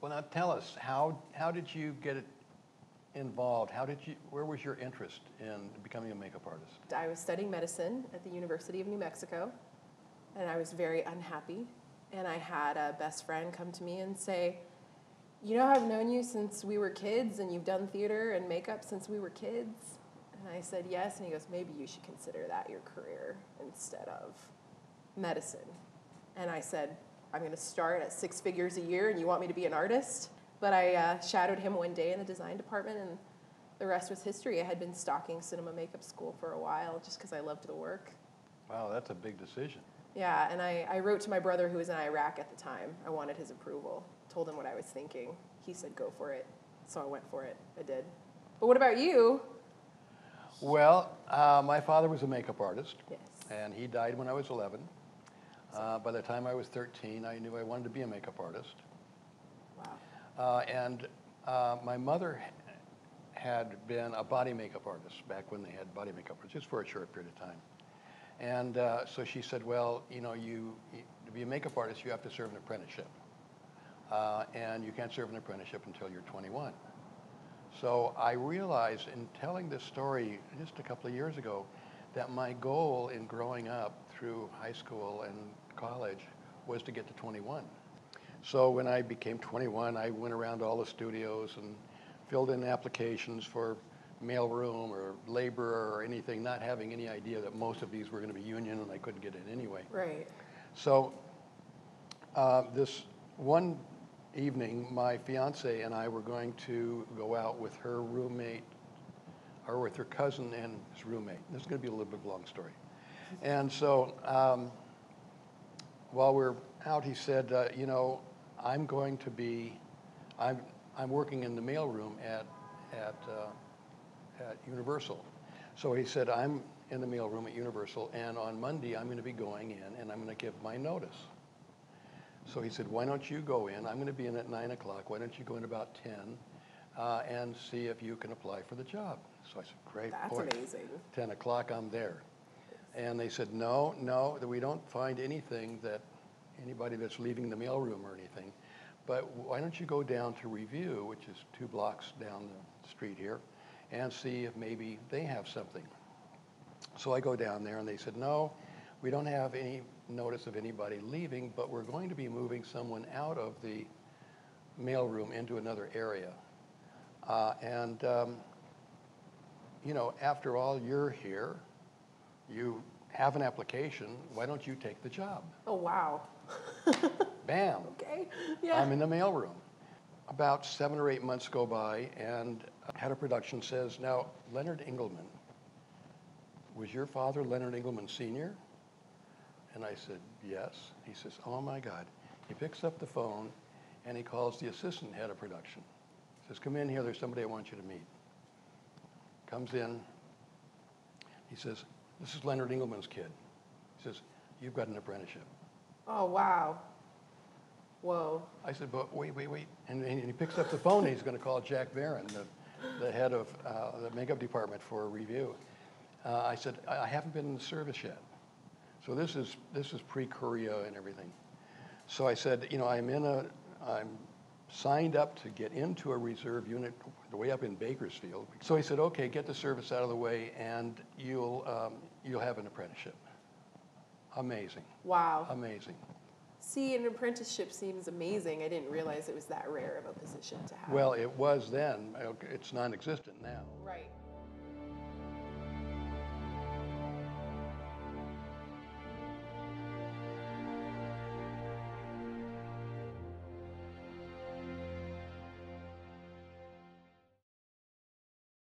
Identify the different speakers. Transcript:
Speaker 1: Well, now tell us, how did you get it involved? Where was your interest in becoming a makeup artist?
Speaker 2: I was studying medicine at the University of New Mexico, and I was very unhappy. And I had a best friend come to me and say, you know, I've known you since we were kids, and you've done theater and makeup since we were kids. And I said, yes. And he goes, maybe you should consider that your career instead of medicine. And I said, I'm going to start at 6 figures a year, and you want me to be an artist? But I shadowed him one day in the design department, and the rest was history. I had been stalking cinema makeup school for a while just because I loved the work.
Speaker 1: Wow, that's a big decision.
Speaker 2: Yeah, and I wrote to my brother who was in Iraq at the time. I wanted his approval. Told him what I was thinking. He said, go for it. So I went for it. I did. But what about you?
Speaker 1: Well, my father was a makeup artist.
Speaker 2: Yes.
Speaker 1: And he died when I was 11. By the time I was 13, I knew I wanted to be a makeup artist.
Speaker 2: Wow.
Speaker 1: And my mother had been a body makeup artist back when they had body makeup artists, just for a short period of time. And so she said, well, you know, to be a makeup artist, you have to serve an apprenticeship. And you can't serve an apprenticeship until you're 21. So I realized in telling this story just a couple of years ago that my goal in growing up through high school and college was to get to 21. So when I became 21, I went around all the studios and filled in applications for mailroom or laborer or anything, not having any idea that most of these were going to be union and I couldn't get in anyway.
Speaker 2: Right.
Speaker 1: So this one evening, my fiance and I were going to go out with her roommate, or with her cousin and his roommate. This is going to be a little bit of a long story. And so while we're out, he said, you know, I'm working in the mailroom at Universal. So he said, I'm in the mailroom at Universal, and on Monday I'm going to be going in and I'm going to give my notice. So he said, why don't you go in? I'm going to be in at 9 o'clock. Why don't you go in about 10 and see if you can apply for the job? So I said, great.
Speaker 2: That's
Speaker 1: boy,
Speaker 2: amazing.
Speaker 1: 10 o'clock, I'm there. And they said, no, that we don't find anything that anybody that's leaving the mailroom or anything. But why don't you go down to Review, which is 2 blocks down the street here, and see if maybe they have something. So I go down there, and they said, no, we don't have any notice of anybody leaving, but we're going to be moving someone out of the mailroom into another area. You know, after all, you're here. You have an application. Why don't you take the job?
Speaker 2: Oh, wow.
Speaker 1: Bam.
Speaker 2: Okay. Yeah.
Speaker 1: I'm in the mailroom. About 7 or 8 months go by, and head of production says, now, Leonard Engelman, was your father Leonard Engelman Sr.? And I said, yes. He says, oh my God. He picks up the phone, and he calls the assistant head of production. He says, come in here, there's somebody I want you to meet. Comes in. He says, this is Leonard Engelman's kid. He says, you've got an apprenticeship.
Speaker 2: Oh, wow. Whoa.
Speaker 1: I said, but wait. And he picks up the phone, and he's going to call Jack Barron, the head of the makeup department for Review. I said, I haven't been in the service yet. So this is pre-Korea and everything. So I said, you know, I'm signed up to get into a reserve unit way up in Bakersfield. So he said, okay, get the service out of the way, and you'll have an apprenticeship. Amazing.
Speaker 2: Wow.
Speaker 1: Amazing.
Speaker 2: See, an apprenticeship seems amazing. I didn't realize it was that rare of a position to have.
Speaker 1: Well, it was then. It's non-existent now.
Speaker 2: Right.